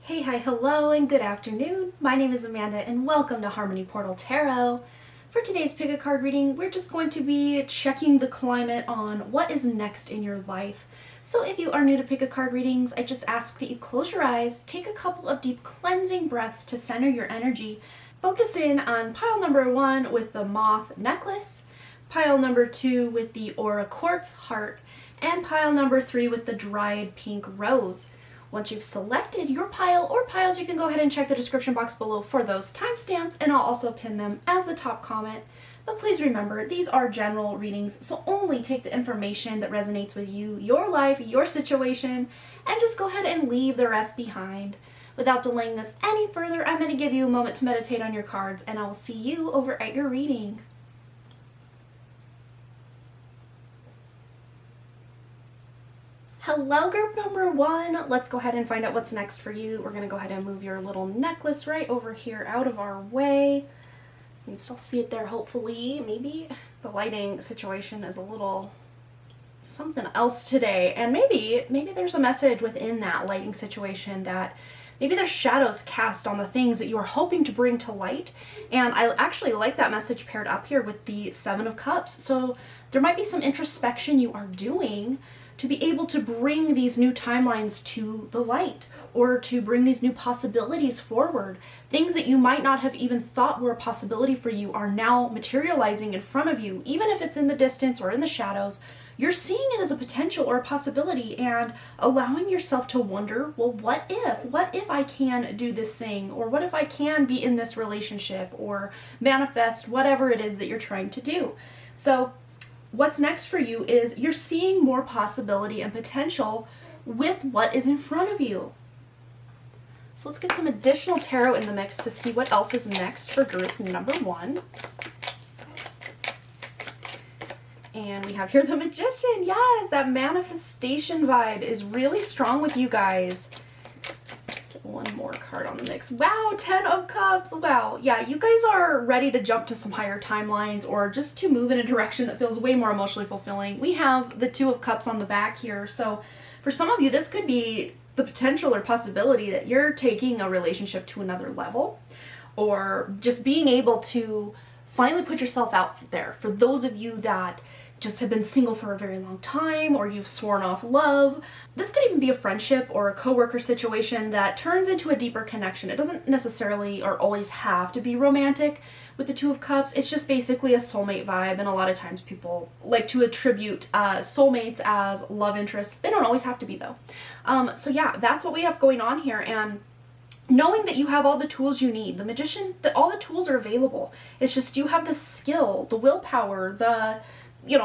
Hey, hi, hello, and good afternoon. My name is Amanda, and welcome to Harmony Portal Tarot. For today's pick a card reading, we're just going to be checking the climate on what is next in your life. So if you are new to pick a card readings, I just ask that you close your eyes, take a couple of deep cleansing breaths to center your energy. Focus in on pile number 1 with the moth necklace, pile number 2 with the aura quartz heart, and pile number 3 with the dried pink rose. Once you've selected your pile or piles, you can go ahead and check the description box below for those timestamps, and I'll also pin them as the top comment. But please remember, these are general readings, so only take the information that resonates with you, your life, your situation, and just go ahead and leave the rest behind. Without delaying this any further, I'm going to give you a moment to meditate on your cards, and I will see you over at your reading. Hello, group number 1. Let's go ahead and find out what's next for you. We're going to go ahead and move your little necklace right over here out of our way. You can still see it there, hopefully. Maybe the lighting situation is a little something else today. And maybe there's a message within that lighting situation that maybe there's shadows cast on the things that you are hoping to bring to light. And I actually like that message paired up here with the Seven of Cups. So there might be some introspection you are doing to be able to bring these new timelines to the light, or to bring these new possibilities forward. Things that you might not have even thought were a possibility for you are now materializing in front of you. Even if it's in the distance or in the shadows, you're seeing it as a potential or a possibility and allowing yourself to wonder, well, what if? What if I can do this thing? Or what if I can be in this relationship or manifest whatever it is that you're trying to do? So what's next for you is you're seeing more possibility and potential with what is in front of you. So let's get some additional tarot in the mix to see what else is next for group number 1. And we have here the Magician. Yes, that manifestation vibe is really strong with you guys. Get one more card on the mix. Wow, 10 of Cups. Wow. Yeah, you guys are ready to jump to some higher timelines or just to move in a direction that feels way more emotionally fulfilling. We have the 2 of Cups on the back here. So for some of you, this could be the potential or possibility that you're taking a relationship to another level, or just being able to finally put yourself out there. For those of you that just have been single for a very long time, or you've sworn off love, this could even be a friendship or a coworker situation that turns into a deeper connection. It doesn't necessarily or always have to be romantic with the 2 of Cups. It's just basically a soulmate vibe, and a lot of times people like to attribute soulmates as love interests. They don't always have to be, though. So yeah, that's what we have going on here. And knowing that you have all the tools you need, the Magician, that all the tools are available. It's just you have the skill, the willpower, the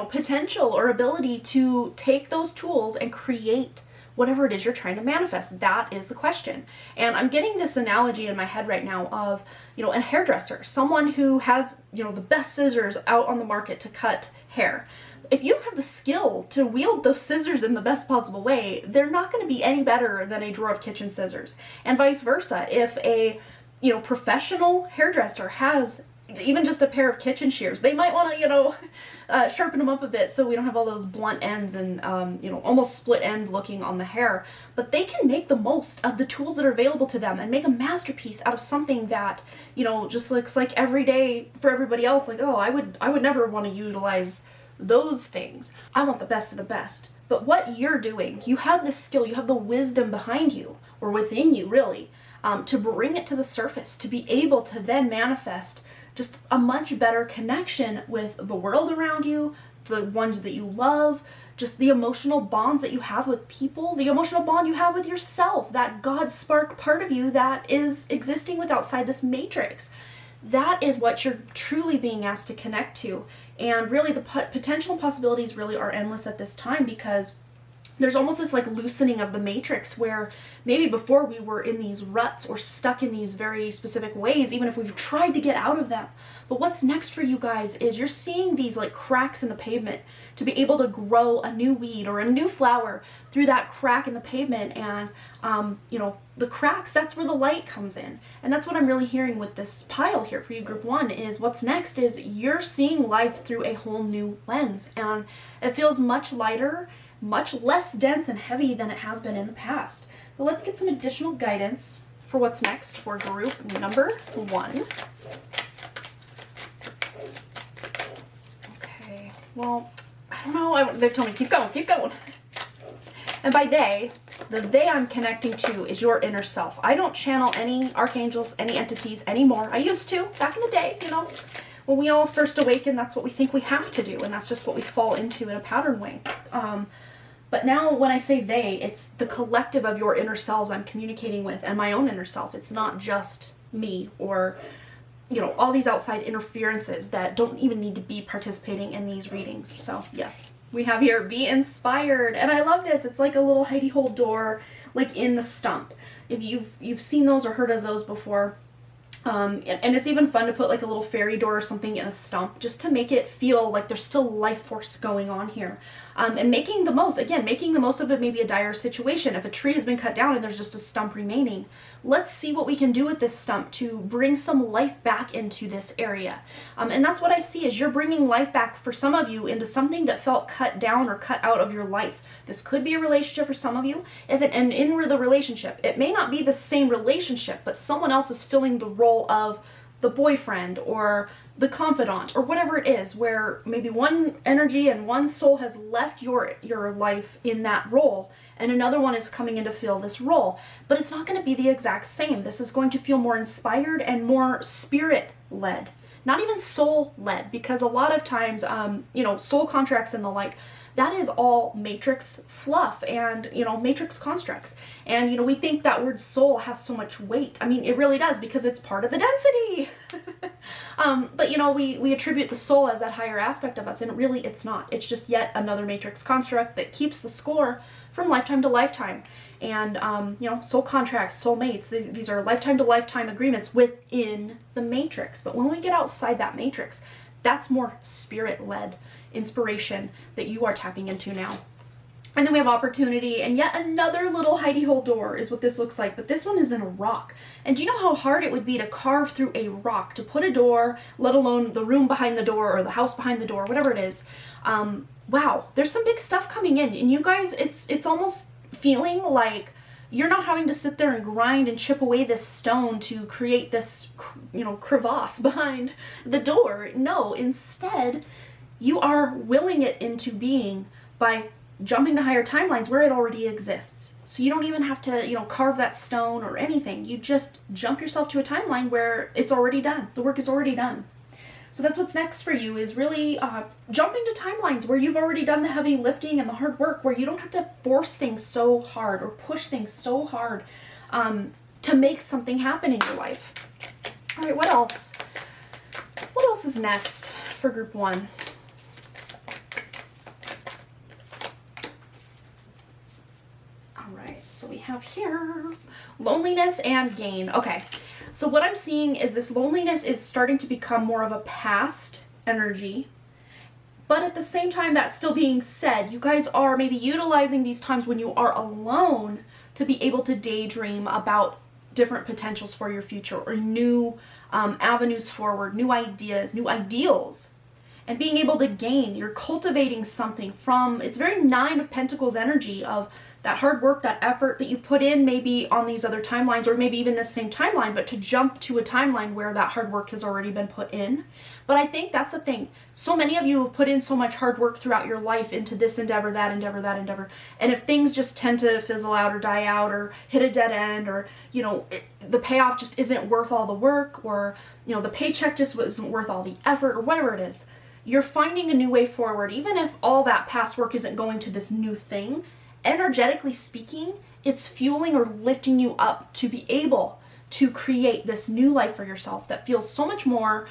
potential or ability to take those tools and create whatever it is you're trying to manifest. That is the question. And I'm getting this analogy in my head right now of, a hairdresser, someone who has, the best scissors out on the market to cut hair. If you don't have the skill to wield those scissors in the best possible way, they're not going to be any better than a drawer of kitchen scissors. And vice versa. If a, professional hairdresser has even just a pair of kitchen shears, they might want to, sharpen them up a bit so we don't have all those blunt ends and, almost split ends looking on the hair. But they can make the most of the tools that are available to them and make a masterpiece out of something that, just looks like every day for everybody else. Like, oh, I would never want to utilize those things. I want the best of the best. But what you're doing, you have the skill, you have the wisdom behind you, or within you, really, to bring it to the surface, to be able to then manifest just a much better connection with the world around you, the ones that you love, just the emotional bonds that you have with people, the emotional bond you have with yourself, that God spark part of you that is existing with outside this matrix. That is what you're truly being asked to connect to. And really the potential possibilities really are endless at this time, because there's almost this like loosening of the matrix where maybe before we were in these ruts or stuck in these very specific ways, even if we've tried to get out of them. But what's next for you guys is you're seeing these like cracks in the pavement to be able to grow a new weed or a new flower through that crack in the pavement. And, the cracks, that's where the light comes in. And that's what I'm really hearing with this pile here for you, group 1, is what's next is you're seeing life through a whole new lens. And it feels much lighter, much less dense and heavy than it has been in the past. But let's get some additional guidance for what's next for group number 1. Okay, well, I don't know. They told me keep going, keep going. And by they, the they I'm connecting to is your inner self. I don't channel any archangels, any entities anymore. I used to back in the day, you know. When we all first awaken, that's what we think we have to do, and that's just what we fall into in a pattern way. But now when I say they, it's the collective of your inner selves I'm communicating with, and my own inner self. It's not just me or, you know, all these outside interferences that don't even need to be participating in these readings. So yes, we have here, be inspired. And I love this. It's like a little hidey hole door, like in the stump. If you've seen those or heard of those before, and it's even fun to put like a little fairy door or something in a stump just to make it feel like there's still life force going on here. And making the most of it, maybe a dire situation. If a tree has been cut down and there's just a stump remaining, let's see what we can do with this stump to bring some life back into this area. And that's what I see is you're bringing life back for some of you into something that felt cut down or cut out of your life. This could be a relationship for some of you. And in the relationship, it may not be the same relationship, but someone else is filling the role of the boyfriend or the confidant or whatever it is, where maybe one energy and one soul has left your life in that role and another one is coming in to fill this role. But it's not going to be the exact same. This is going to feel more inspired and more spirit-led, not even soul-led, because a lot of times, you know, soul contracts and the like, that is all matrix fluff and, you know, matrix constructs. And, you know, we think that word soul has so much weight. I mean, it really does because it's part of the density. But, you know, we attribute the soul as that higher aspect of us, and really it's not. It's just yet another matrix construct that keeps the score from lifetime to lifetime. And, you know, soul contracts, soul mates, these are lifetime to lifetime agreements within the matrix. But when we get outside that matrix, that's more spirit-led inspiration that you are tapping into now. And then we have opportunity, and yet another little hidey hole door is what this looks like, but this one is in a rock. And do you know how hard it would be to carve through a rock to put a door, let alone the room behind the door or the house behind the door, whatever it is? Wow, there's some big stuff coming in, and you guys, it's almost feeling like you're not having to sit there and grind and chip away this stone to create this, you know, crevasse behind the door. No, instead, you are willing it into being by jumping to higher timelines where it already exists. So you don't even have to, you know, carve that stone or anything. You just jump yourself to a timeline where it's already done. The work is already done. So that's what's next for you, is really jumping to timelines where you've already done the heavy lifting and the hard work, where you don't have to force things so hard or push things so hard to make something happen in your life. All right, what else? What else is next for group 1? All right, so we have here loneliness and gain. Okay. So what I'm seeing is this loneliness is starting to become more of a past energy, but at the same time, that still being said, you guys are maybe utilizing these times when you are alone to be able to daydream about different potentials for your future or new avenues forward, new ideas, new ideals, and being able to gain. You're cultivating something from, it's very 9 of Pentacles energy of that hard work, that effort that you've put in maybe on these other timelines, or maybe even the same timeline, but to jump to a timeline where that hard work has already been put in. But I think that's the thing. So many of you have put in so much hard work throughout your life into this endeavor, that endeavor, that endeavor. And if things just tend to fizzle out or die out or hit a dead end, or, you know, the payoff just isn't worth all the work, or, you know, the paycheck just wasn't worth all the effort, or whatever it is, you're finding a new way forward. Even if all that past work isn't going to this new thing, energetically speaking, it's fueling or lifting you up to be able to create this new life for yourself that feels so much more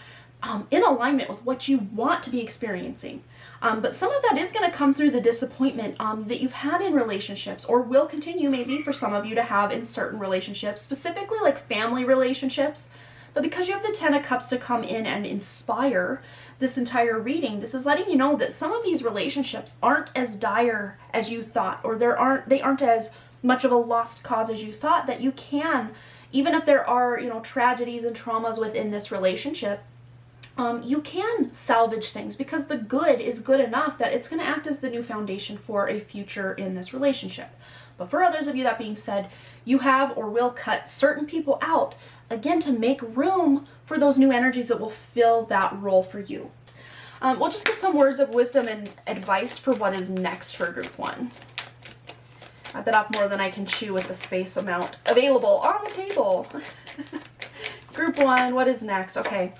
in alignment with what you want to be experiencing. But some of that is going to come through the disappointment that you've had in relationships, or will continue maybe for some of you to have in certain relationships, specifically like family relationships. But because you have the 10 of Cups to come in and inspire this entire reading, this is letting you know that some of these relationships aren't as dire as you thought, or they aren't as much of a lost cause as you thought, that you can, even if there are, you know, tragedies and traumas within this relationship, you can salvage things, because the good is good enough that it's going to act as the new foundation for a future in this relationship. But for others of you, that being said, you have or will cut certain people out, again, to make room for those new energies that will fill that role for you. We'll just get some words of wisdom and advice for what is next for group 1. I bit off more than I can chew with the space amount available on the table. Group 1, what is next? Okay.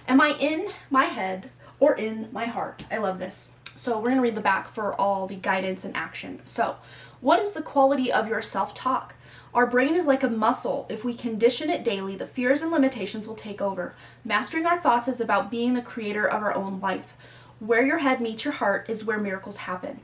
Am I in my head or in my heart? I love this. So we're going to read the back for all the guidance and action. So, what is the quality of your self-talk? Our brain is like a muscle. If we condition it daily, the fears and limitations will take over. Mastering our thoughts is about being the creator of our own life. Where your head meets your heart is where miracles happen.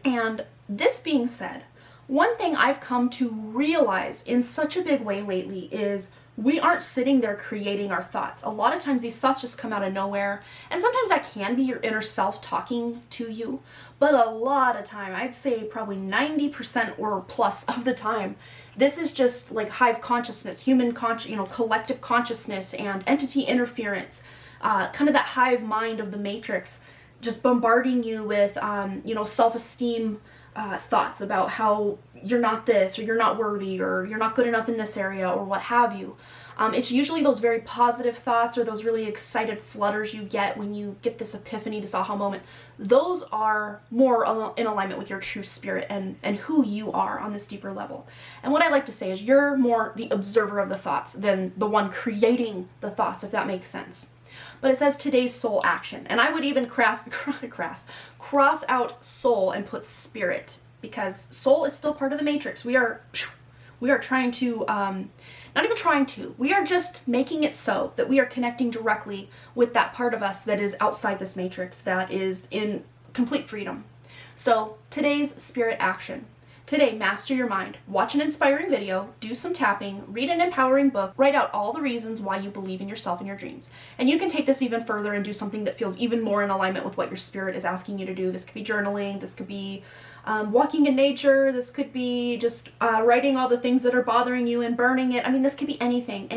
And this being said, one thing I've come to realize in such a big way lately is we aren't sitting there creating our thoughts. A lot of times these thoughts just come out of nowhere, and sometimes that can be your inner self talking to you, but a lot of time, I'd say probably 90% or plus of the time, this is just like hive consciousness, human collective consciousness and entity interference, kind of that hive mind of the matrix, just bombarding you with, self-esteem thoughts about how you're not this, or you're not worthy, or you're not good enough in this area, or what have you. It's usually those very positive thoughts or those really excited flutters you get when you get this epiphany, this aha moment. Those are more in alignment with your true spirit and who you are on this deeper level. And what I like to say is you're more the observer of the thoughts than the one creating the thoughts, if that makes sense. But it says today's soul action. And I would even cross out soul and put spirit, because soul is still part of the matrix. We are trying to, not even trying to, we are just making it so that we are connecting directly with that part of us that is outside this matrix, that is in complete freedom. So today's spirit action. Today, master your mind. Watch an inspiring video, do some tapping, read an empowering book, write out all the reasons why you believe in yourself and your dreams. And you can take this even further and do something that feels even more in alignment with what your spirit is asking you to do. This could be journaling, this could be walking in nature, this could be just writing all the things that are bothering you and burning it. I mean, this could be anything.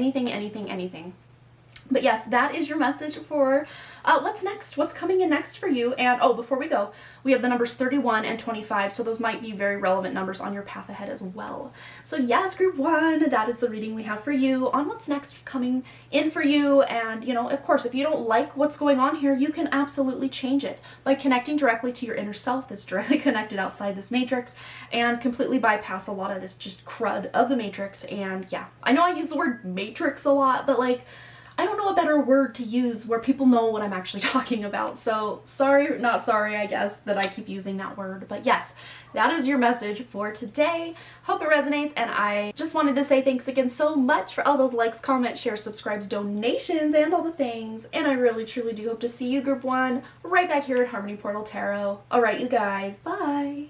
But yes, that is your message for what's next, what's coming in next for you. And before we go, we have the numbers 31 and 25, so those might be very relevant numbers on your path ahead as well. So yes, group 1, that is the reading we have for you on what's next coming in for you. And of course, if you don't like what's going on here, you can absolutely change it by connecting directly to your inner self that's directly connected outside this matrix, and completely bypass a lot of this just crud of the matrix. And yeah, I know I use the word matrix a lot, but I don't know a better word to use where people know what I'm actually talking about. So sorry, not sorry, I guess, that I keep using that word. But yes, that is your message for today. Hope it resonates. And I just wanted to say thanks again so much for all those likes, comments, shares, subscribes, donations, and all the things. And I really, truly do hope to see you, group 1, right back here at Harmony Portal Tarot. All right, you guys, bye.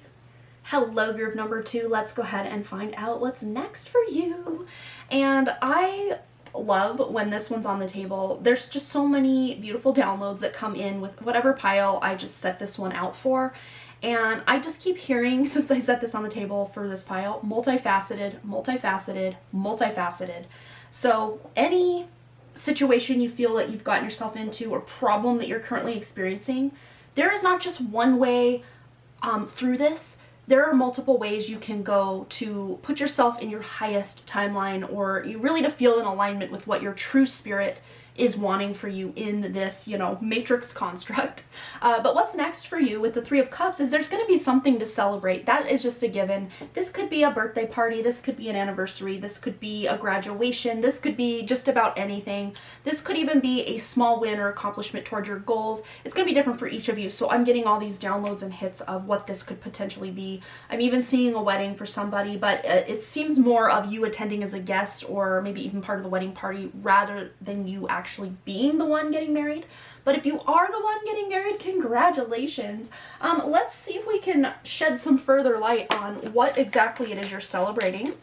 Hello, group number 2. Let's go ahead and find out what's next for you. And I love when this one's on the table. There's just so many beautiful downloads that come in with whatever pile I just set this one out for. And I just keep hearing, since I set this on the table for this pile, multifaceted, multifaceted, multifaceted. So any situation you feel that you've gotten yourself into or problem that you're currently experiencing, there is not just one way through this. There are multiple ways you can go to put yourself in your highest timeline, or you really to feel in alignment with what your true spirit is wanting for you in this, matrix construct. But what's next for you with the 3 of Cups is there's going to be something to celebrate. That is just a given. This could be a birthday party. This could be an anniversary. This could be a graduation. This could be just about anything. This could even be a small win or accomplishment towards your goals. It's going to be different for each of you. So I'm getting all these downloads and hits of what this could potentially be. I'm even seeing a wedding for somebody, but it seems more of you attending as a guest or maybe even part of the wedding party rather than you actually being the one getting married. But if you are the one getting married, congratulations. Let's see if we can shed some further light on what exactly it is you're celebrating.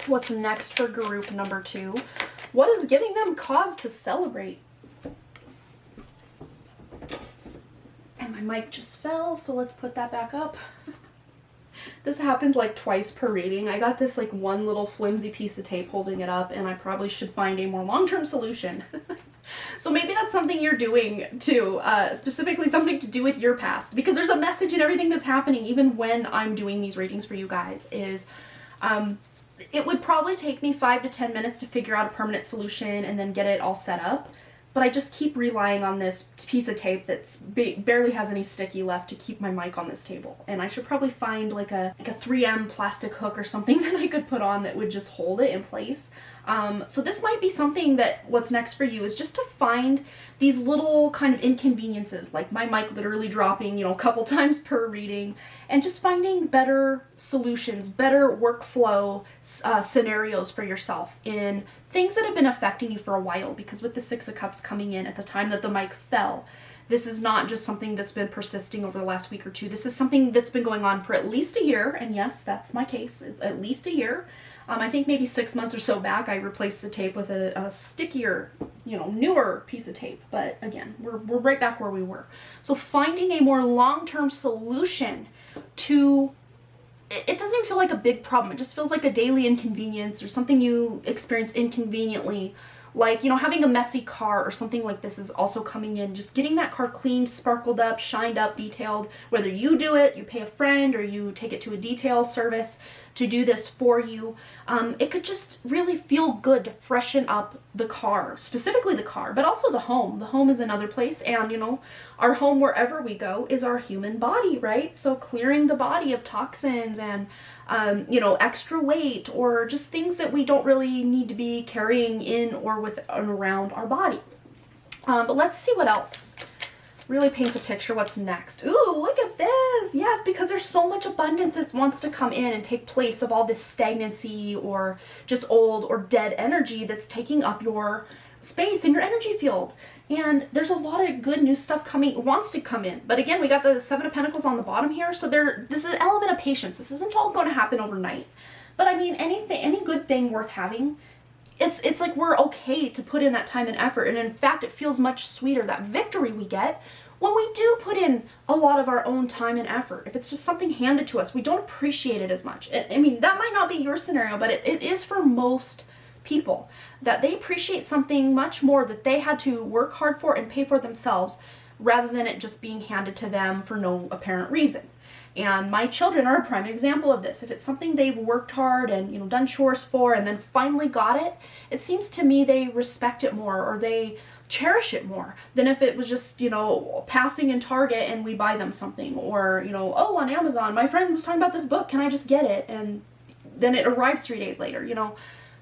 What's next for group number 2? What is giving them cause to celebrate? And my mic just fell, so let's put that back up. This happens like twice per reading. I got this like one little flimsy piece of tape holding it up, and I probably should find a more long-term solution. So maybe that's something you're doing too, specifically something to do with your past, because there's a message in everything that's happening, even when I'm doing these readings for you guys, is it would probably take me 5 to 10 minutes to figure out a permanent solution and then get it all set up. But I just keep relying on this piece of tape that's barely has any sticky left to keep my mic on this table. And I should probably find like a 3M plastic hook or something that I could put on that would just hold it in place. So this might be something that what's next for you is just to find these little kind of inconveniences, like my mic literally dropping, you know, a couple times per reading, and just finding better solutions, better workflow scenarios for yourself in things that have been affecting you for a while. Because with the Six of Cups coming in at the time that the mic fell, this is not just something that's been persisting over the last week or two. This is something that's been going on for at least a year, and yes, that's my case, at least a year. I think maybe 6 months or so back, I replaced the tape with a stickier, you know, newer piece of tape. But again, we're right back where we were. So finding a more long-term solution to, it doesn't even feel like a big problem. It just feels like a daily inconvenience or something you experience inconveniently. Like, you know, having a messy car or something like this is also coming in. Just getting that car cleaned, sparkled up, shined up, detailed. Whether you do it, you pay a friend, or you take it to a detail service to do this for you. It could just really feel good to freshen up the car, specifically the car, but also the home. The home is another place, and you know, our home wherever we go is our human body, right? So clearing the body of toxins and you know, extra weight or just things that we don't really need to be carrying in or with and around our body. But let's see what else. Really paint a picture what's next. Ooh, look at this. Yes, because there's so much abundance that wants to come in and take place of all this stagnancy or just old or dead energy that's taking up your space in your energy field. And there's a lot of good new stuff wants to come in. But again, we got the Seven of Pentacles on the bottom here. So this is an element of patience. This isn't all going to happen overnight. But I mean, any good thing worth having, it's like we're okay to put in that time and effort. And in fact, it feels much sweeter, that victory we get, when we do put in a lot of our own time and effort. If it's just something handed to us, we don't appreciate it as much. I mean, that might not be your scenario, but it is for most people, that they appreciate something much more that they had to work hard for and pay for themselves, rather than it just being handed to them for no apparent reason. And my children are a prime example of this. If it's something they've worked hard and, you know, done chores for and then finally got it, it seems to me they respect it more, or they cherish it more than if it was just, you know, passing in Target and we buy them something, or, you know, oh, on Amazon, my friend was talking about this book, can I just get it? And then it arrives 3 days later. You know,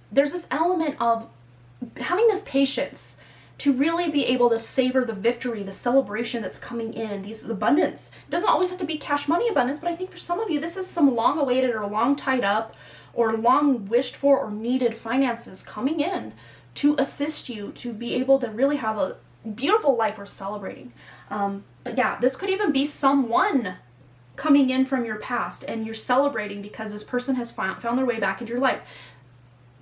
there's this element of having this patience to really be able to savor the victory, the celebration that's coming in, these abundance. It doesn't always have to be cash money abundance, but I think for some of you, this is some long awaited or long tied up or long wished for or needed finances coming in to assist you to be able to really have a beautiful life worth celebrating. But yeah, this could even be someone coming in from your past and you're celebrating because this person has found their way back into your life.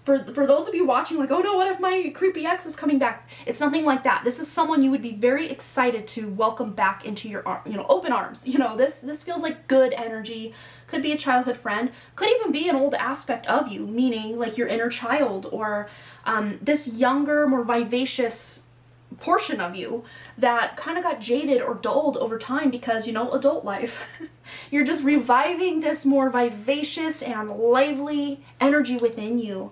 For those of you watching, like, oh no, what if my creepy ex is coming back? It's nothing like that. This is someone you would be very excited to welcome back into your, you know, open arms. You know, this feels like good energy. Could be a childhood friend. Could even be an old aspect of you, meaning like your inner child, or this younger, more vivacious portion of you that kind of got jaded or dulled over time because, you know, adult life. You're just reviving this more vivacious and lively energy within you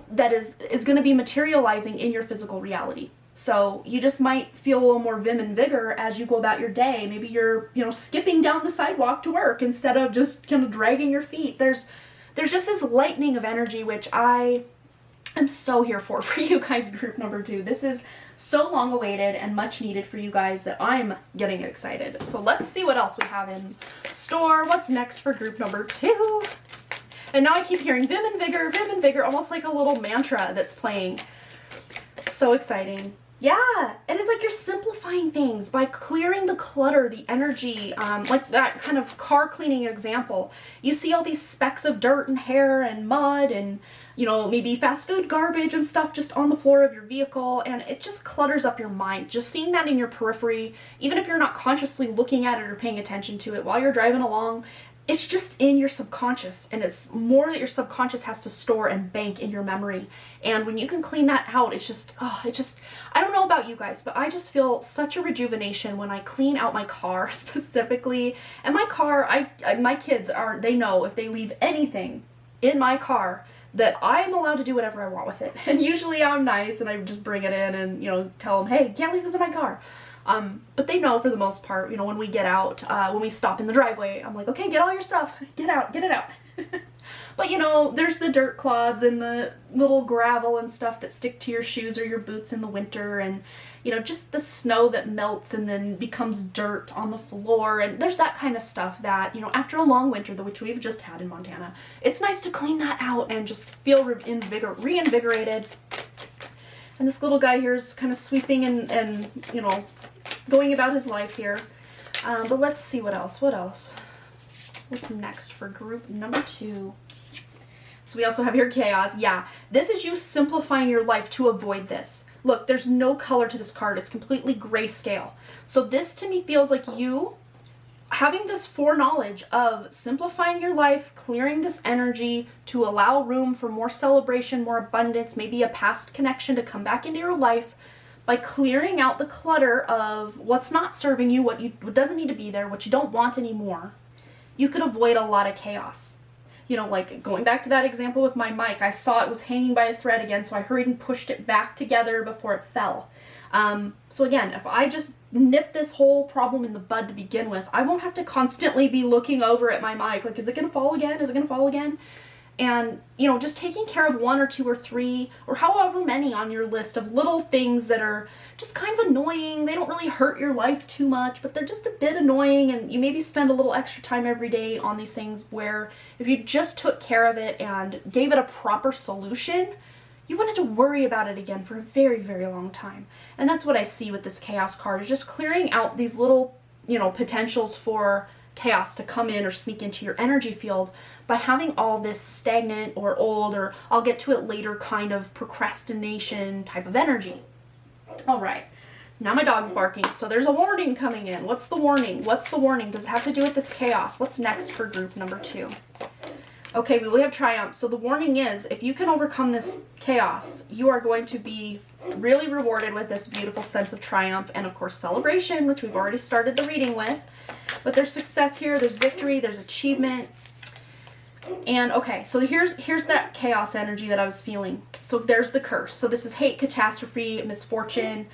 that is going to be materializing in your physical reality. So you just might feel a little more vim and vigor as you go about your day. Maybe you're, you know, skipping down the sidewalk to work instead of just kind of dragging your feet. There's just this lightning of energy, which I am so here for you guys, group number 2. This is so long awaited and much needed for you guys that I'm getting excited. So let's see what else we have in store. What's next for group number 2? And now I keep hearing vim and vigor, almost like a little mantra that's playing. So exciting. Yeah, and it's like you're simplifying things by clearing the clutter, the energy, like that kind of car cleaning example. You see all these specks of dirt and hair and mud and, you know, maybe fast food garbage and stuff just on the floor of your vehicle, and it just clutters up your mind. Just seeing that in your periphery, even if you're not consciously looking at it or paying attention to it while you're driving along, it's just in your subconscious, and it's more that your subconscious has to store and bank in your memory. And when you can clean that out, it's just, I don't know about you guys, but I just feel such a rejuvenation when I clean out my car specifically. And my car, my kids they know if they leave anything in my car that I am allowed to do whatever I want with it. And usually I'm nice and I just bring it in and, tell them, hey, can't leave this in my car. But they know for the most part, when we get out, when we stop in the driveway, I'm like, okay, get all your stuff, get it out. But there's the dirt clods and the little gravel and stuff that stick to your shoes or your boots in the winter, and just the snow that melts and then becomes dirt on the floor, and there's that kind of stuff that, after a long winter, which we've just had in Montana, it's nice to clean that out and just feel reinvigorated. And this little guy here is kind of sweeping and going about his life here. But let's see what else. What's next for group number 2? So we also have here chaos. Yeah, this is you simplifying your life to avoid this. Look, there's no color to this card. It's completely grayscale. So this to me feels like you having this foreknowledge of simplifying your life, clearing this energy to allow room for more celebration, more abundance, maybe a past connection to come back into your life by clearing out the clutter of what's not serving you, what doesn't need to be there, what you don't want anymore. You could avoid a lot of chaos. Like going back to that example with my mic, I saw it was hanging by a thread again, so I hurried and pushed it back together before it fell. So again, if I just nip this whole problem in the bud to begin with, I won't have to constantly be looking over at my mic, like, is it going to fall again? Is it going to fall again? And, just taking care of 1 or 2 or 3 or however many on your list of little things that are just kind of annoying. They don't really hurt your life too much, but they're just a bit annoying, and you maybe spend a little extra time every day on these things where if you just took care of it and gave it a proper solution, you wouldn't have to worry about it again for a very, very long time. And that's what I see with this chaos card, is just clearing out these little, potentials for chaos to come in or sneak into your energy field by having all this stagnant or old or I'll get to it later kind of procrastination type of energy. All right, now my dog's barking, so there's a warning coming in. What's the warning? Does it have to do with this chaos? What's next for group number 2? Okay, we have triumph. So the warning is, if you can overcome this chaos, you are going to be really rewarded with this beautiful sense of triumph and, of course, celebration, which we've already started the reading with. But there's success here, there's victory, there's achievement. And okay, so here's that chaos energy that I was feeling. So there's the curse. So this is hate, catastrophe, misfortune.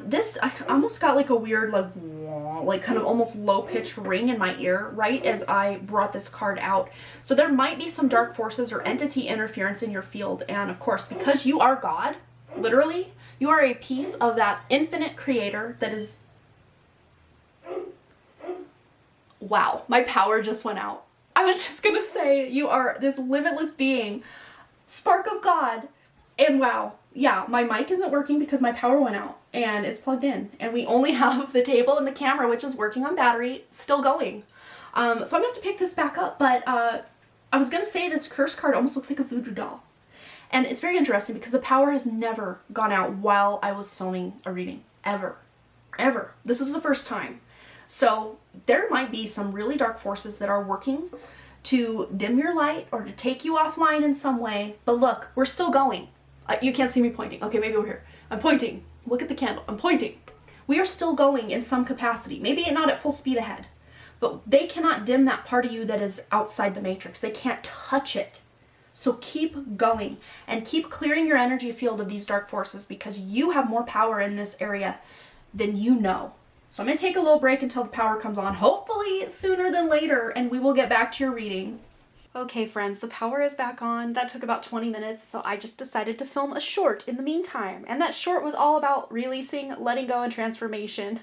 This, I almost got like a weird, like kind of almost low-pitched ring in my ear right as I brought this card out. So there might be some dark forces or entity interference in your field. And of course, because you are God, literally, you are a piece of that infinite creator that is... Wow, my power just went out. I was just gonna say, you are this limitless being, spark of God, and wow, yeah, my mic isn't working because my power went out, and it's plugged in, and we only have the table and the camera, which is working on battery, still going. So I'm gonna have to pick this back up, but I was gonna say this curse card almost looks like a voodoo doll. And it's very interesting because the power has never gone out while I was filming a reading, ever. This is the first time. So there might be some really dark forces that are working to dim your light or to take you offline in some way. But look, we're still going. You can't see me pointing. Okay, maybe over here. I'm pointing. Look at the candle. I'm pointing. We are still going in some capacity. Maybe not at full speed ahead. But they cannot dim that part of you that is outside the matrix. They can't touch it. So keep going and keep clearing your energy field of these dark forces because you have more power in this area than you know. So I'm going to take a little break until the power comes on, hopefully sooner than later, and we will get back to your reading. Okay, friends, the power is back on. That took about 20 minutes, so I just decided to film a short in the meantime. And that short was all about releasing, letting go, and transformation,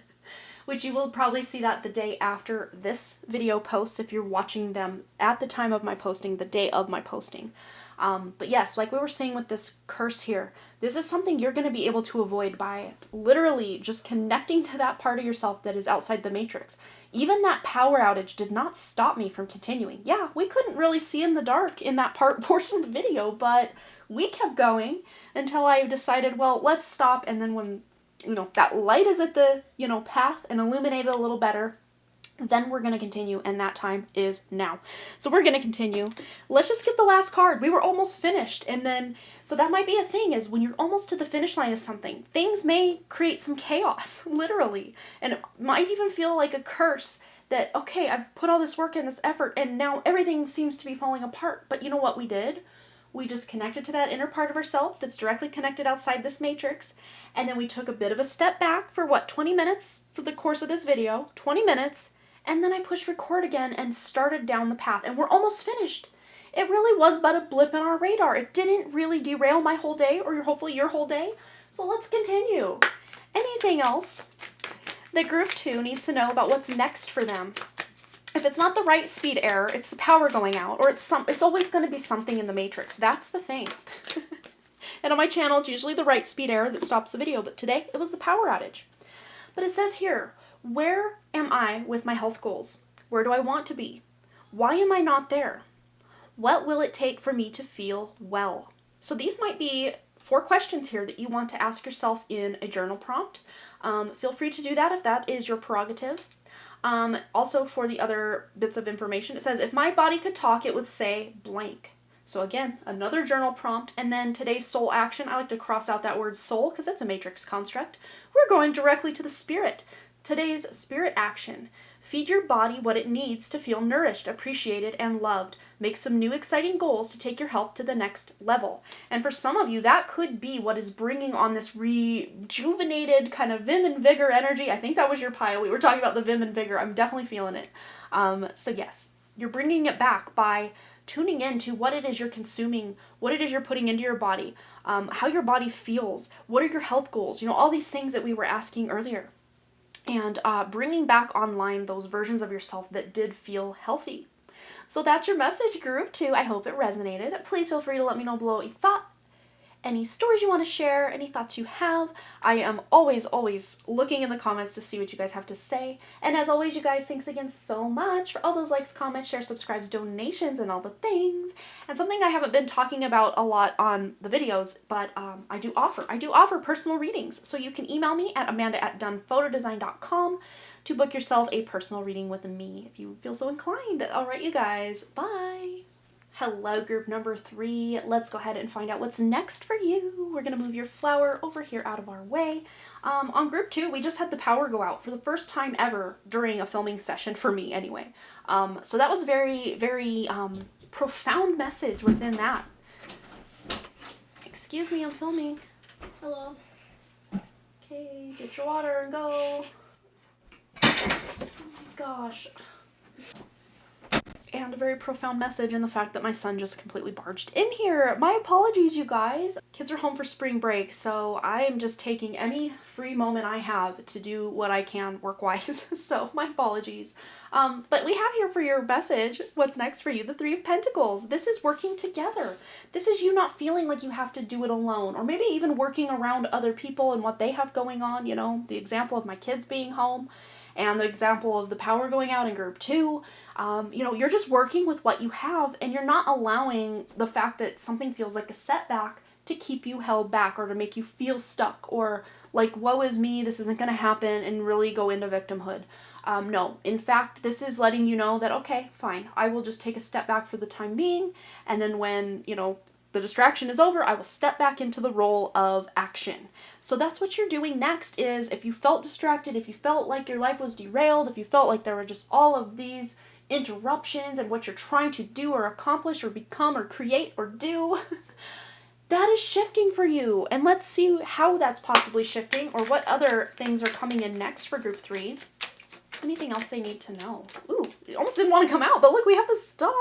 which you will probably see that the day after this video posts if you're watching them at the time of my posting, the day of my posting. But yes, like we were saying with this curse here, this is something you're going to be able to avoid by literally just connecting to that part of yourself that is outside the matrix. Even that power outage did not stop me from continuing. Yeah, we couldn't really see in the dark in that portion of the video, but we kept going until I decided, well, let's stop. And then when, that light is at the, path and illuminated a little better, then we're going to continue, and that time is now. So we're going to continue. Let's just get the last card. We were almost finished, and then, so that might be a thing, is when you're almost to the finish line of something, things may create some chaos, literally, and it might even feel like a curse that, okay, I've put all this work and this effort, and now everything seems to be falling apart. But you know what we did? We just connected to that inner part of ourselves that's directly connected outside this matrix, and then we took a bit of a step back for 20 minutes for the course of this video, 20 minutes, and then I pushed record again and started down the path, and we're almost finished. It really was but a blip in our radar. It didn't really derail my whole day, or hopefully your whole day, so let's continue. Anything else that group 2 needs to know about what's next for them? If it's not the right speed error, it's the power going out, or it's always going to be something in the matrix. That's the thing. And on my channel, it's usually the right speed error that stops the video, but today it was the power outage. But it says here, where am I with my health goals? Where do I want to be? Why am I not there? What will it take for me to feel well? So these might be 4 questions here that you want to ask yourself in a journal prompt. Feel free to do that if that is your prerogative. Also, for the other bits of information, it says, if my body could talk, it would say blank. So again, another journal prompt, and then today's soul action, I like to cross out that word soul because it's a matrix construct. We're going directly to the spirit. Today's spirit action. Feed your body what it needs to feel nourished, appreciated, and loved. Make some new exciting goals to take your health to the next level. And for some of you, that could be what is bringing on this rejuvenated kind of vim and vigor energy. I think that was your pile. We were talking about the vim and vigor. I'm definitely feeling it. So yes, you're bringing it back by tuning in to what it is you're consuming, what it is you're putting into your body, how your body feels, what are your health goals, all these things that we were asking earlier. And bringing back online those versions of yourself that did feel healthy. So that's your message, group 2. I hope it resonated. Please feel free to let me know below what you thought. Any stories you want to share, any thoughts you have. I am always looking in the comments to see what you guys have to say. And as always, you guys, thanks again so much for all those likes, comments, shares, subscribes, donations, and all the things. And something I haven't been talking about a lot on the videos, but I do offer personal readings. So you can email me at amanda@donePhotodesign.com to book yourself a personal reading with me if you feel so inclined. All right, you guys. Bye. Hello, group number 3. Let's go ahead and find out what's next for you. We're going to move your flower over here out of our way. On group 2, we just had the power go out for the first time ever during a filming session, for me anyway. So that was a very, very profound message within that. Excuse me, I'm filming. Hello. Okay, get your water and go. Oh my gosh. And a very profound message in the fact that my son just completely barged in here. My apologies, you guys. Kids are home for spring break, so I am just taking any free moment I have to do what I can work-wise. So my apologies. But we have here for your message, what's next for you, the 3 of Pentacles. This is working together. This is you not feeling like you have to do it alone, or maybe even working around other people and what they have going on. The example of my kids being home. And the example of the power going out in group 2, you're just working with what you have, and you're not allowing the fact that something feels like a setback to keep you held back or to make you feel stuck or like, woe is me, this isn't going to happen, and really go into victimhood. No, in fact, this is letting you know that, okay, fine, I will just take a step back for the time being, and then when, the distraction is over, I will step back into the role of action. So that's what you're doing next is, if you felt distracted, if you felt like your life was derailed, if you felt like there were just all of these interruptions and what you're trying to do or accomplish or become or create or do, that is shifting for you. And let's see how that's possibly shifting or what other things are coming in next for group 3. Anything else they need to know? Ooh, it almost didn't want to come out, but look, we have the star.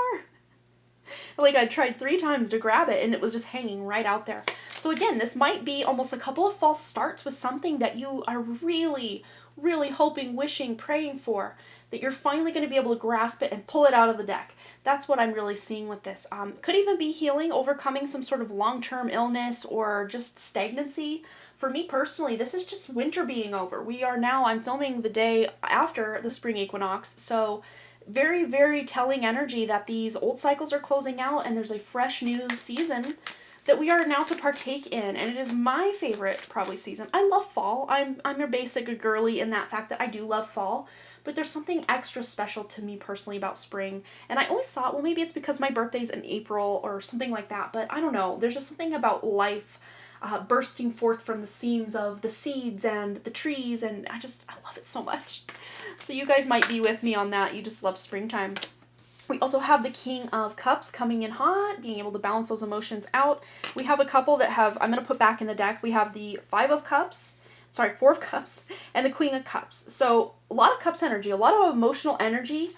Like I tried 3 times to grab it and it was just hanging right out there. So again, this might be almost a couple of false starts with something that you are really, really hoping, wishing, praying for, that you're finally going to be able to grasp it and pull it out of the deck. That's what I'm really seeing with this. Could even be healing, overcoming some sort of long-term illness or just stagnancy. For me personally, this is just winter being over. I'm filming the day after the spring equinox, so very, very telling energy that these old cycles are closing out and there's a fresh new season that we are now to partake in, and it is my favorite probably season. I love fall. I'm your basic girly in that fact that I do love fall, but there's something extra special to me personally about spring. And I always thought, well, maybe it's because my birthday's in April or something like that, but I don't know. There's just something about life bursting forth from the seams of the seeds and the trees, and I love it so much. So you guys might be with me on that. You just love springtime. We also have the King of Cups coming in hot, being able to balance those emotions out. We have a couple that have, I'm going to put back in the deck, we have the Four of Cups, and the Queen of Cups. So a lot of Cups energy, a lot of emotional energy.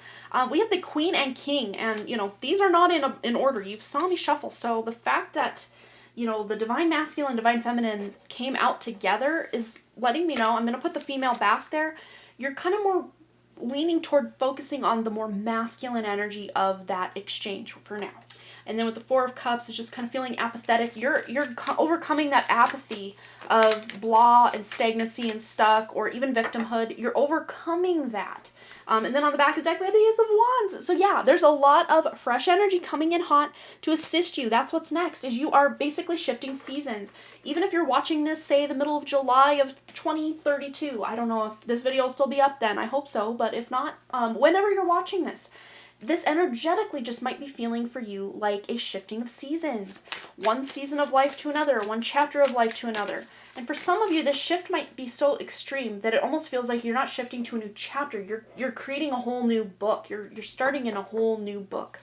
We have the Queen and King, and, you know, these are not in order. You saw me shuffle. So the fact that, you know, the Divine Masculine, Divine Feminine came out together is letting me know, I'm going to put the female back there. You're kind of more leaning toward focusing on the more masculine energy of that exchange for now. And then with the Four of Cups, it's just kind of feeling apathetic. You're overcoming that apathy of blah and stagnancy and stuck, or even victimhood. You're overcoming that. And then on the back of the deck, we have the Ace of Wands. So yeah, there's a lot of fresh energy coming in hot to assist you. That's what's next, is you are basically shifting seasons. Even if you're watching this, say, the middle of July of 2032, I don't know if this video will still be up then. I hope so, but if not, whenever you're watching this, this energetically just might be feeling for you like a shifting of seasons. One season of life to another, one chapter of life to another. And for some of you, this shift might be so extreme that it almost feels like you're not shifting to a new chapter. You're creating a whole new book. You're starting in a whole new book.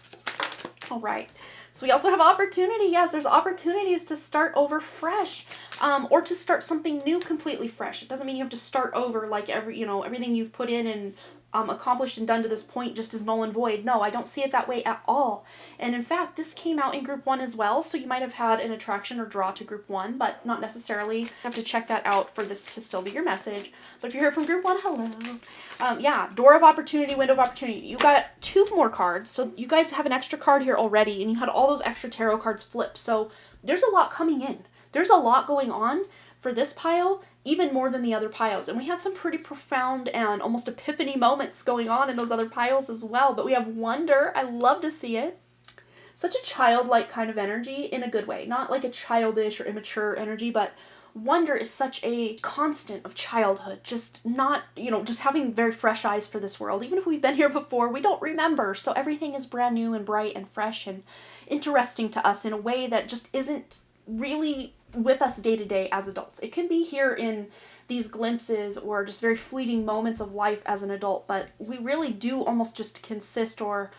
All right. So we also have opportunity. Yes, there's opportunities to start over fresh, or to start something new completely fresh. It doesn't mean you have to start over like everything you've put in and accomplished and done to this point just is null and void. No, I don't see it that way at all. And in fact, this came out in Group 1 as well, so you might have had an attraction or draw to Group 1, but not necessarily. You have to check that out for this to still be your message. But if you're here from Group 1, hello. Yeah, Door of Opportunity, Window of Opportunity. You got 2 more cards, so you guys have an extra card here already, and you had all those extra tarot cards flipped, so there's a lot coming in. There's a lot going on for this pile, even more than the other piles. And we had some pretty profound and almost epiphany moments going on in those other piles as well. But we have Wonder. I love to see it. Such a childlike kind of energy in a good way. Not like a childish or immature energy, but Wonder is such a constant of childhood. Just not, just having very fresh eyes for this world. Even if we've been here before, we don't remember. So everything is brand new and bright and fresh and interesting to us in a way that just isn't really with us day to day as adults. It can be here in these glimpses or just very fleeting moments of life as an adult, but we really do almost just consist or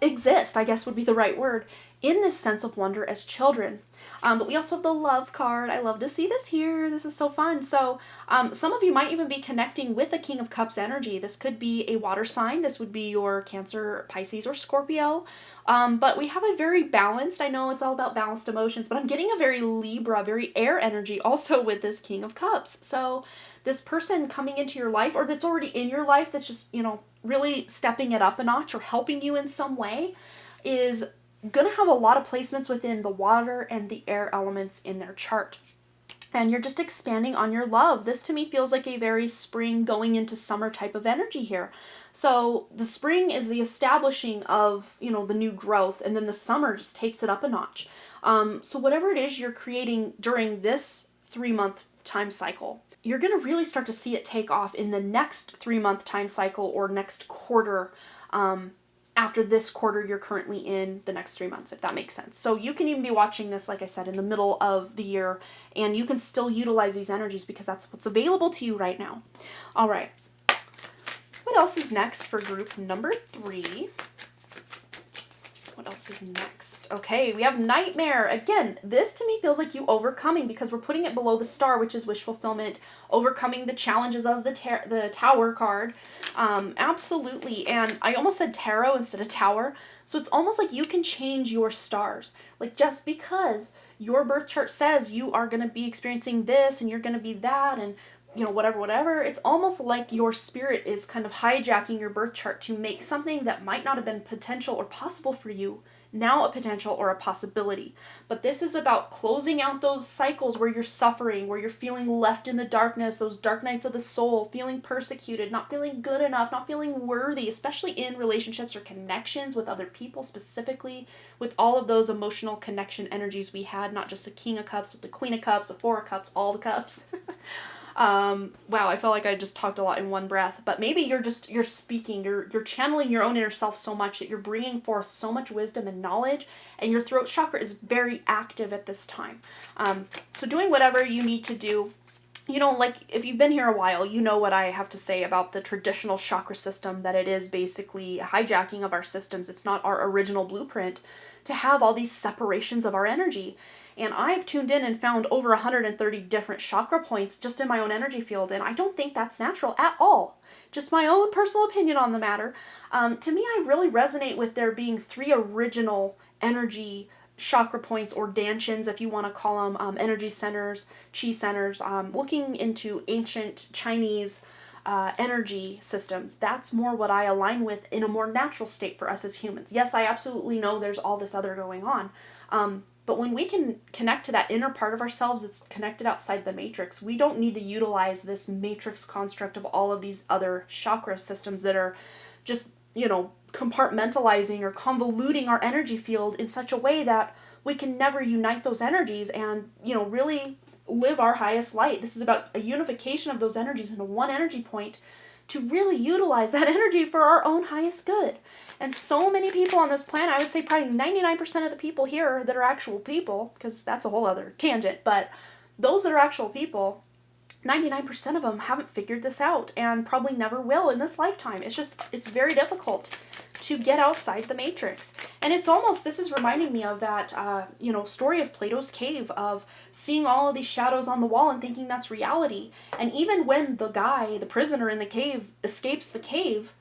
exist, I guess would be the right word, in this sense of wonder as children. But we also have the Love card. I love to see this here. This is so fun. So some of you might even be connecting with a King of Cups energy. This could be a water sign. This would be your Cancer, Pisces, or Scorpio. But we have a very balanced, I know it's all about balanced emotions, but I'm getting a very Libra, very air energy also with this King of Cups. So this person coming into your life, or that's already in your life, that's just, really stepping it up a notch or helping you in some way, is going to have a lot of placements within the water and the air elements in their chart. And you're just expanding on your love. This to me feels like a very spring going into summer type of energy here. So the spring is the establishing of, the new growth, and then the summer just takes it up a notch. So whatever it is you're creating during this 3-month time cycle, you're going to really start to see it take off in the next 3-month time cycle or next quarter, after this quarter you're currently in, the next 3 months, if that makes sense. So you can even be watching this, like I said, in the middle of the year, and you can still utilize these energies because that's what's available to you right now. All right. What else is next for group number 3? What else is next? Okay, we have Nightmare. Again, this to me feels like you overcoming, because we're putting it below the star, which is wish fulfillment, overcoming the challenges of the Tower card. Absolutely. And I almost said tarot instead of tower. So it's almost like you can change your stars. Like, just because your birth chart says you are going to be experiencing this and you're going to be that and whatever, it's almost like your spirit is kind of hijacking your birth chart to make something that might not have been potential or possible for you now a potential or a possibility. But this is about closing out those cycles where you're suffering, where you're feeling left in the darkness, those dark nights of the soul, feeling persecuted, not feeling good enough, not feeling worthy, especially in relationships or connections with other people, specifically with all of those emotional connection energies we had, not just the King of Cups, but the Queen of Cups, the Four of Cups, all the cups. Wow, I felt like I just talked a lot in one breath, but maybe you're speaking, you're channeling your own inner self so much that you're bringing forth so much wisdom and knowledge, and your throat chakra is very active at this time. So doing whatever you need to do. You know, like, if you've been here a while, you know what I have to say about the traditional chakra system, that it is basically a hijacking of our systems. It's not our original blueprint to have all these separations of our energy. And I've tuned in and found over 130 different chakra points just in my own energy field, and I don't think that's natural at all. Just my own personal opinion on the matter. To me, I really resonate with there being 3 original energy chakra points, or dantians, if you want to call them, energy centers, chi centers. Looking into ancient Chinese energy systems, that's more what I align with in a more natural state for us as humans. Yes, I absolutely know there's all this other going on, but when we can connect to that inner part of ourselves that's connected outside the matrix, we don't need to utilize this matrix construct of all of these other chakra systems that are just, you know, compartmentalizing or convoluting our energy field in such a way that we can never unite those energies and, you know, really live our highest light. This is about a unification of those energies into one energy point to really utilize that energy for our own highest good. And so many people on this planet, I would say probably 99% of the people here that are actual people, because that's a whole other tangent, but those that are actual people, 99% of them haven't figured this out and probably never will in this lifetime. It's very difficult to get outside the matrix. And it's almost, this is reminding me of that, story of Plato's cave, of seeing all of these shadows on the wall and thinking that's reality. And even when the prisoner in the cave, escapes the cave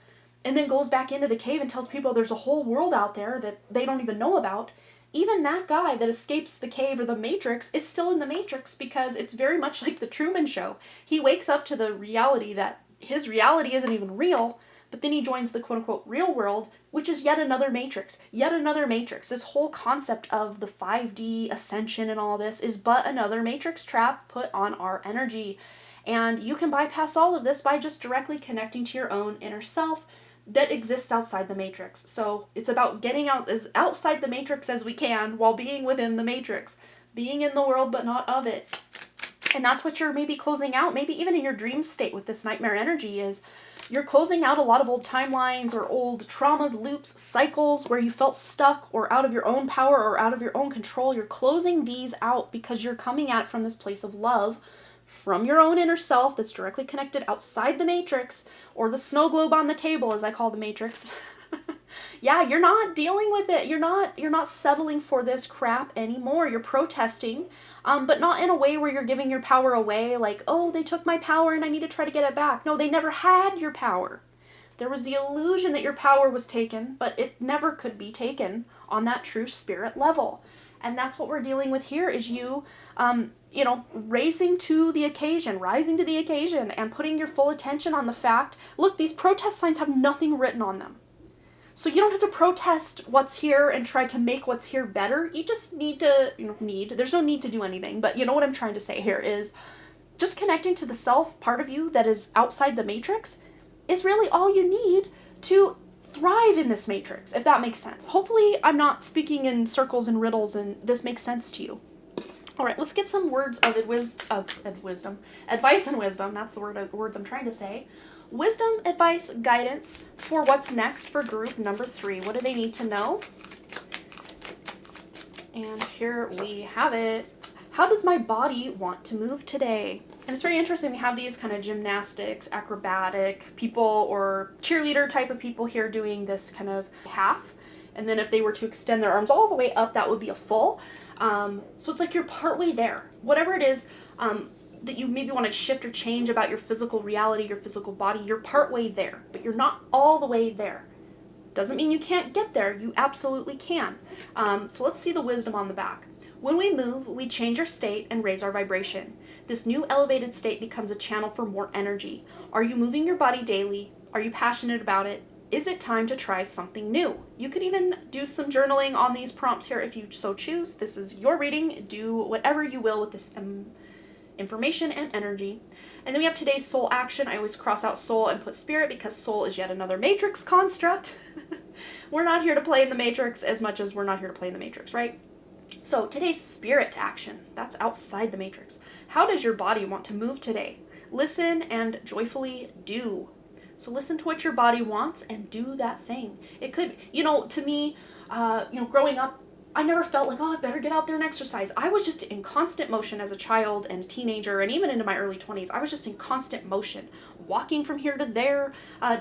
and then goes back into the cave and tells people there's a whole world out there that they don't even know about, even that guy that escapes the cave or the matrix is still in the matrix, because it's very much like the Truman Show. He wakes up to the reality that his reality isn't even real, but then he joins the quote-unquote real world, which is yet another matrix. Yet another matrix. This whole concept of the 5D ascension and all this is but another matrix trap put on our energy. And you can bypass all of this by just directly connecting to your own inner self that exists outside the matrix. So it's about getting out as outside the matrix as we can while being within the matrix. Being in the world but not of it. And that's what you're maybe closing out, maybe even in your dream state with this nightmare energy, is you're closing out a lot of old timelines or old traumas, loops, cycles where you felt stuck or out of your own power or out of your own control. You're closing these out because you're coming at it from this place of love, from your own inner self that's directly connected outside the matrix, or the snow globe on the table, as I call the matrix. Yeah, you're not dealing with it. You're not settling for this crap anymore. You're protesting, but not in a way where you're giving your power away, like, oh, they took my power and I need to try to get it back. No, they never had your power. There was the illusion that your power was taken, but it never could be taken on that true spirit level. And that's what we're dealing with here, is you, rising to the occasion, and putting your full attention on the fact, look, these protest signs have nothing written on them. So you don't have to protest what's here and try to make what's here better. You just need to, there's no need to do anything. But you know what I'm trying to say here is just connecting to the self part of you that is outside the matrix is really all you need to thrive in this matrix, if that makes sense. Hopefully I'm not speaking in circles and riddles and this makes sense to you. All right, let's get some words of wisdom. Advice and wisdom, that's the words I'm trying to say. Wisdom, advice, guidance for what's next for group number 3. What do they need to know? And here we have it. How does my body want to move today? And it's very interesting. We have these kind of gymnastics, acrobatic people or cheerleader type of people here doing this kind of half. And then if they were to extend their arms all the way up, that would be a full. So it's like you're partway there. Whatever it is, that you maybe want to shift or change about your physical reality, your physical body, you're partway there, but you're not all the way there. Doesn't mean you can't get there. You absolutely can. So let's see the wisdom on the back. When we move, we change our state and raise our vibration. This new elevated state becomes a channel for more energy. Are you moving your body daily? Are you passionate about it? Is it time to try something new? You could even do some journaling on these prompts here if you so choose. This is your reading. Do whatever you will with this information and energy. And then we have today's soul action. I always cross out soul and put spirit because soul is yet another matrix construct. We're not here to play in the matrix as much as we're not here to play in the matrix, right? So today's spirit action, that's outside the matrix. How does your body want to move today? listen and joyfully do. So listen to what your body wants and do that thing. It could, to me, growing up, I never felt like, oh, I better get out there and exercise. I was just in constant motion as a child and a teenager, and even into my early 20s. I was just in constant motion, walking from here to there,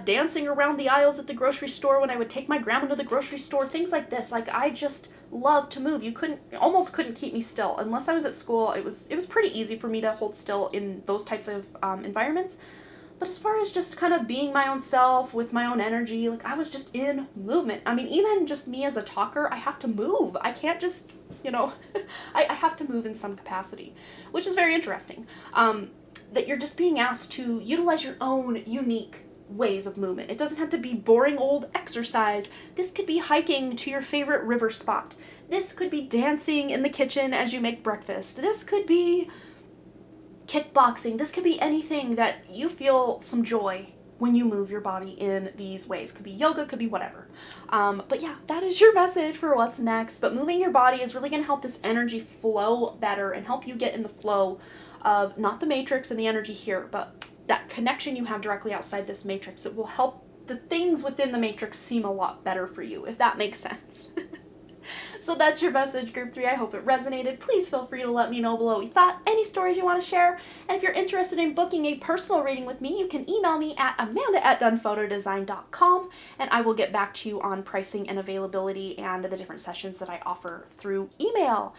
dancing around the aisles at the grocery store when I would take my grandma to the grocery store, things like this. Like, I just love to move. You almost couldn't keep me still. Unless I was at school, it was pretty easy for me to hold still in those types of environments. But as far as just kind of being my own self with my own energy, like, I was just in movement. I mean, even just me as a talker, I have to move. I can't just, I have to move in some capacity, which is very interesting. That you're just being asked to utilize your own unique ways of movement. It doesn't have to be boring old exercise. This could be hiking to your favorite river spot. This could be dancing in the kitchen as you make breakfast. This could be kickboxing. This could be anything that you feel some joy when you move your body in these ways. Could be yoga, could be whatever. But yeah, that is your message for what's next. But moving your body is really going to help this energy flow better and help you get in the flow of not the matrix and the energy here, but that connection you have directly outside this matrix. It will help the things within the matrix seem a lot better for you, if that makes sense. So that's your message, Group 3. I hope it resonated. Please feel free to let me know below what you thought, any stories you want to share, and if you're interested in booking a personal reading with me, you can email me at amanda@dunphotodesign.com, and I will get back to you on pricing and availability and the different sessions that I offer through email.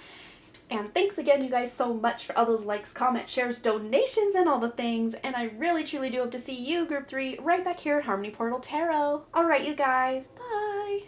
And thanks again, you guys, so much for all those likes, comments, shares, donations, and all the things. And I really, truly do hope to see you, Group 3, right back here at Harmony Portal Tarot. All right, you guys. Bye.